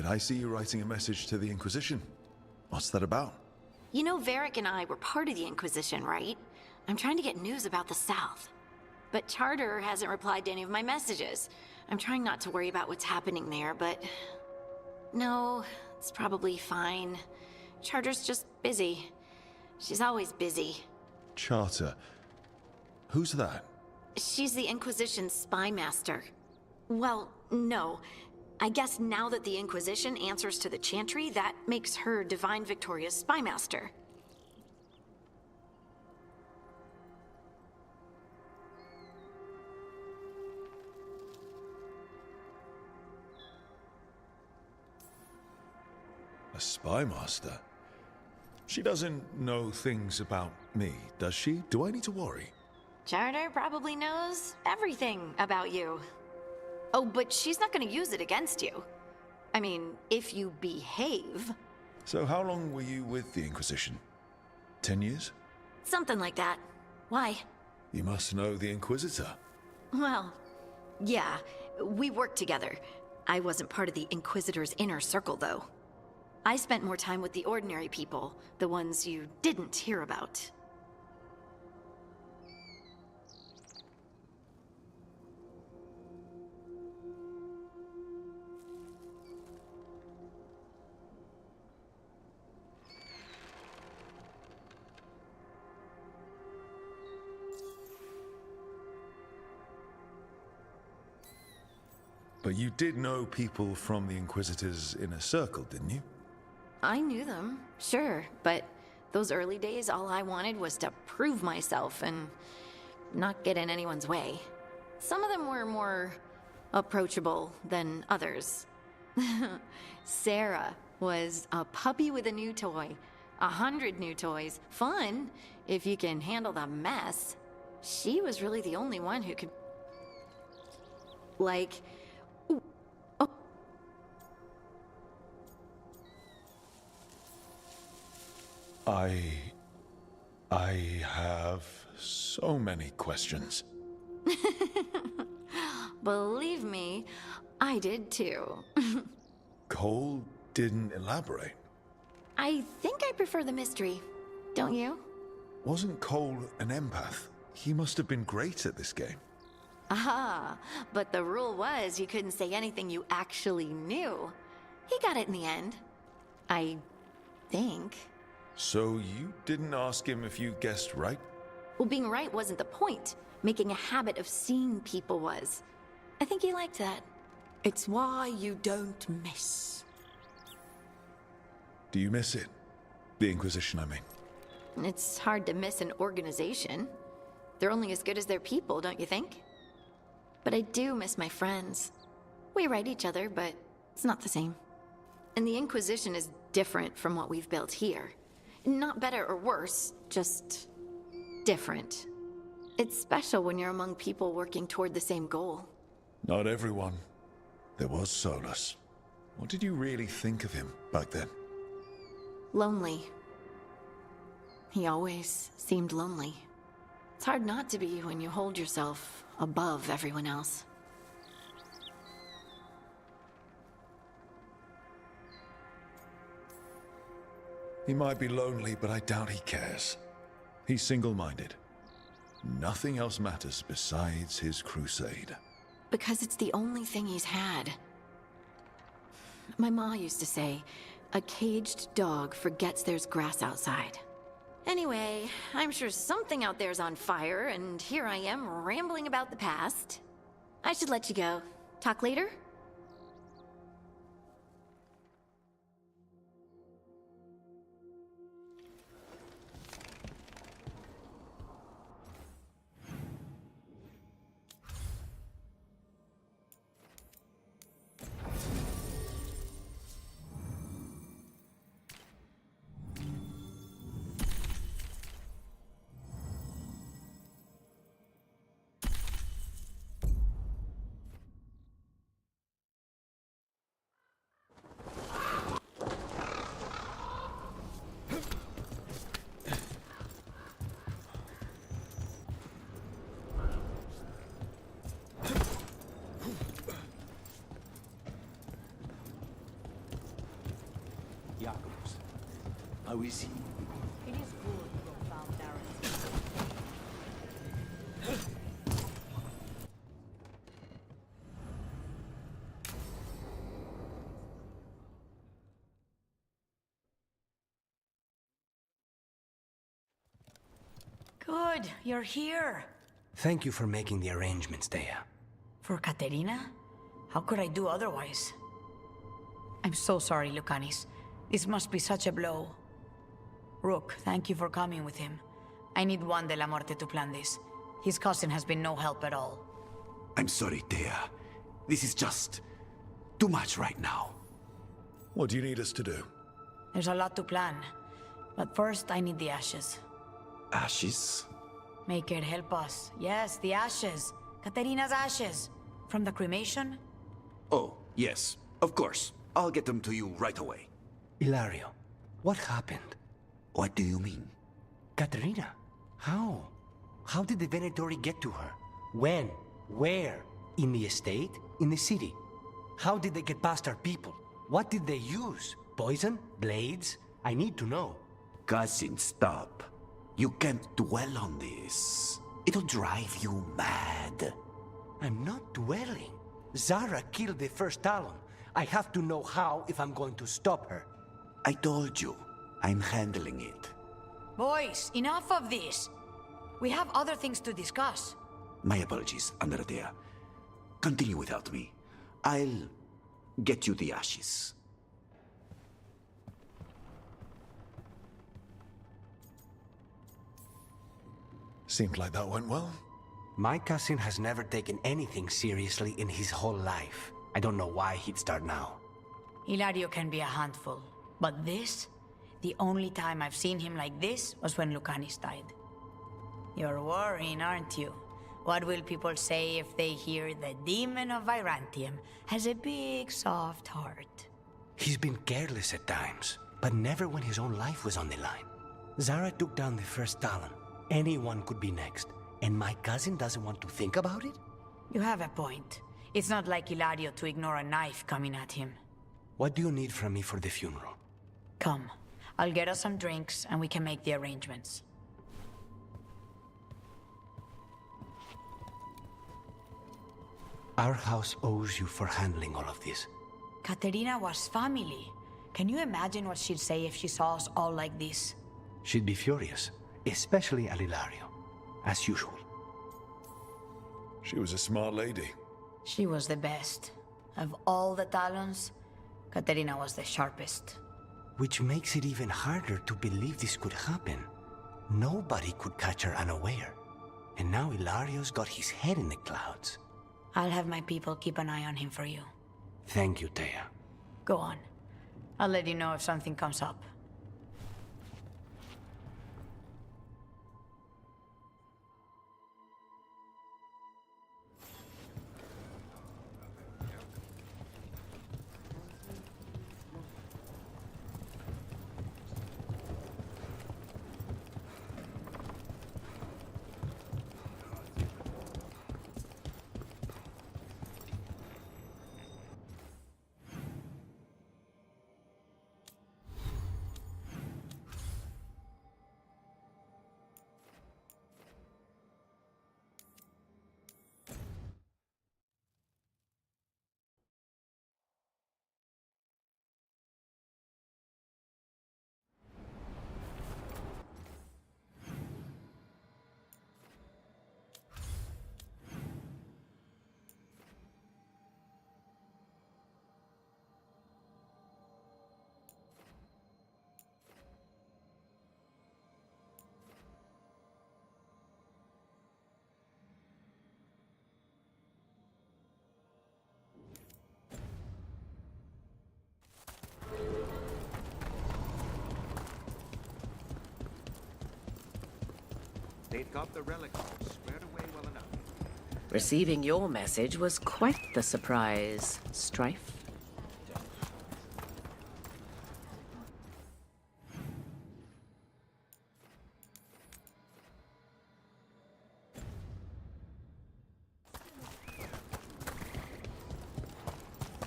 I see you writing a message to the Inquisition. What's that about? You know, Varric and I were part of the Inquisition, right? I'm trying to get news about the South. But Charter hasn't replied to any of my messages. I'm trying not to worry about what's happening there, but... No, it's probably fine. Charter's just busy. She's always busy. Charter. Who's that? She's the Inquisition's spy master. Well, no. I guess now that the Inquisition answers to the Chantry, that makes her Divine Victoria's spy master. A spy master? She doesn't know things about me, does she? Do I need to worry? Charter probably knows everything about you. Oh, but she's not gonna use it against you. I mean, if you behave. So how long were you with the Inquisition? 10 years? Something like that. Why? You must know the Inquisitor. Well, yeah, we worked together. I wasn't part of the Inquisitor's inner circle, though. I spent more time with the ordinary people, the ones you didn't hear about. But you did know people from the Inquisitor's inner circle, didn't you? I knew them, sure, but those early days, all I wanted was to prove myself and not get in anyone's way. Some of them were more approachable than others. Sarah was a puppy with a new toy. 100 new toys. Fun, if you can handle the mess. She was really the only one who could... Like... Ooh, oh. I have so many questions. Believe me, I did too. Cole didn't elaborate. I think I prefer the mystery, don't you? Wasn't Cole an empath? He must have been great at this game. Aha, but the rule was you couldn't say anything you actually knew. He got it in the end. I think. So you didn't ask him if you guessed right? Well, being right wasn't the point. Making a habit of seeing people was. I think he liked that. It's why you don't miss. Do you miss it? The Inquisition, I mean. It's hard to miss an organization. They're only as good as their people, don't you think? But I do miss my friends. We write each other, but it's not the same. And the Inquisition is different from what we've built here. Not better or worse, just different. It's special when you're among people working toward the same goal. Not everyone. There was Solus. What did you really think of him back then? Lonely. He always seemed lonely. It's hard not to be when you hold yourself above everyone else. He might be lonely, but I doubt he cares. He's single-minded. Nothing else matters besides his crusade. Because it's the only thing he's had. My ma used to say, a caged dog forgets there's grass outside. Anyway, I'm sure something out there's on fire, and here I am rambling about the past. I should let you go. Talk later? How is he? It is good to have found Darren's. Good, you're here. Thank you for making the arrangements, Dea. For Katerina? How could I do otherwise? I'm so sorry, Lucanis. This must be such a blow. Rook, thank you for coming with him. I need Juan de la Muerte to plan this. His cousin has been no help at all. I'm sorry, Dea. This is just too much right now. What do you need us to do? There's a lot to plan. But first, I need the ashes. Ashes? Make it help us. Yes, the ashes. Katerina's ashes. From the cremation? Oh, yes, of course. I'll get them to you right away. Ilario, what happened? What do you mean? Katerina, how? How did the Venatori get to her? When? Where? In the estate? In the city? How did they get past our people? What did they use? Poison? Blades? I need to know. Cousin, stop. You can't dwell on this. It'll drive you mad. I'm not dwelling. Zara killed the first Talon. I have to know how if I'm going to stop her. I told you, I'm handling it. Boys, enough of this. We have other things to discuss. My apologies, Andradea. Continue without me. I'll get you the ashes. Seemed like that went well. My cousin has never taken anything seriously in his whole life. I don't know why he'd start now. Hilario can be a handful. But this? The only time I've seen him like this was when Lucanis died. You're worrying, aren't you? What will people say if they hear the demon of Virantium has a big, soft heart? He's been careless at times, but never when his own life was on the line. Zara took down the first Talon. Anyone could be next. And my cousin doesn't want to think about it? You have a point. It's not like Hilario to ignore a knife coming at him. What do you need from me for the funeral? Come. I'll get us some drinks and we can make the arrangements. Our house owes you for handling all of this. Katerina was family. Can you imagine what she'd say if she saw us all like this? She'd be furious, especially at Ilario, as usual. She was a smart lady. She was the best. Of all the Talons, Katerina was the sharpest. Which makes it even harder to believe this could happen. Nobody could catch her unaware. And now Ilario's got his head in the clouds. I'll have my people keep an eye on him for you. Thank you, Dea. Go on. I'll let you know if something comes up. They'd got the relic squared away well enough. Receiving your message was quite the surprise, Strife.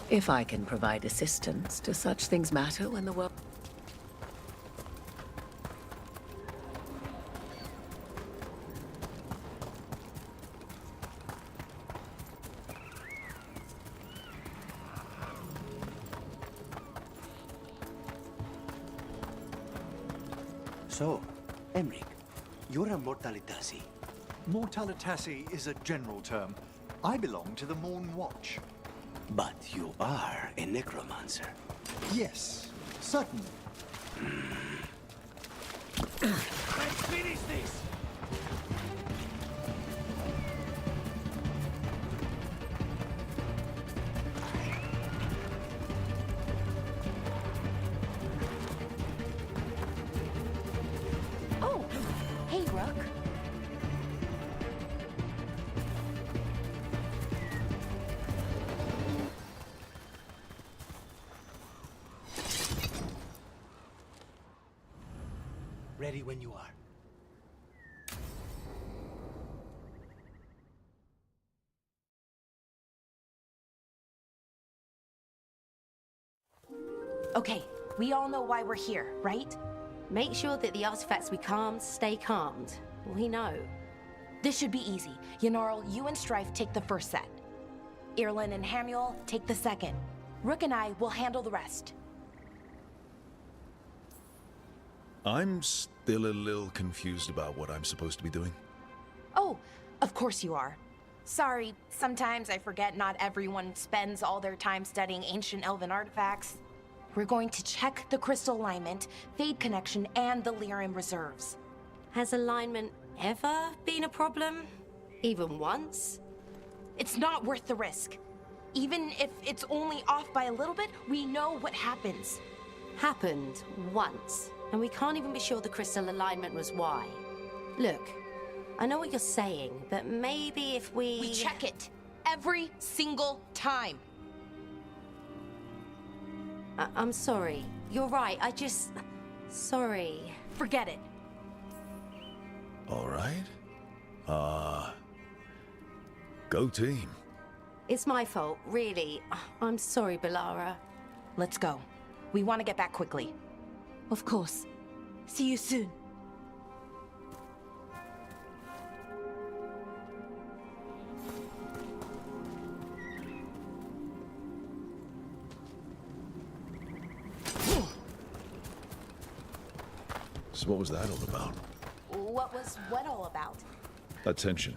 If I can provide assistance, do such things matter when the world... So, Emric, you're a Mortalitasi. Mortalitasi is a general term. I belong to the Morn Watch. But you are a necromancer. Yes, certainly. Let's finish this! Oh, hey, Rook. Ready when you are. Okay, we all know why we're here, right? Make sure that the artifacts we calmed stay calmed. We know. This should be easy. Yanarl, you and Strife take the first set. Irlin and Hamuel take the second. Rook and I will handle the rest. I'm still a little confused about what I'm supposed to be doing. Oh, of course you are. Sorry, sometimes I forget not everyone spends all their time studying ancient elven artifacts. We're going to check the crystal alignment, fade connection, and the lyrium reserves. Has alignment ever been a problem? Even once? It's not worth the risk. Even if it's only off by a little bit, we know what happens. Happened once, and we can't even be sure the crystal alignment was why. Look, I know what you're saying, but maybe if we... We check it every single time. I'm sorry. You're right. Sorry. Forget it. All right. Go team. It's my fault, really. I'm sorry, Balara. Let's go. We want to get back quickly. Of course. See you soon. So what was that all about? What was what all about? Attention.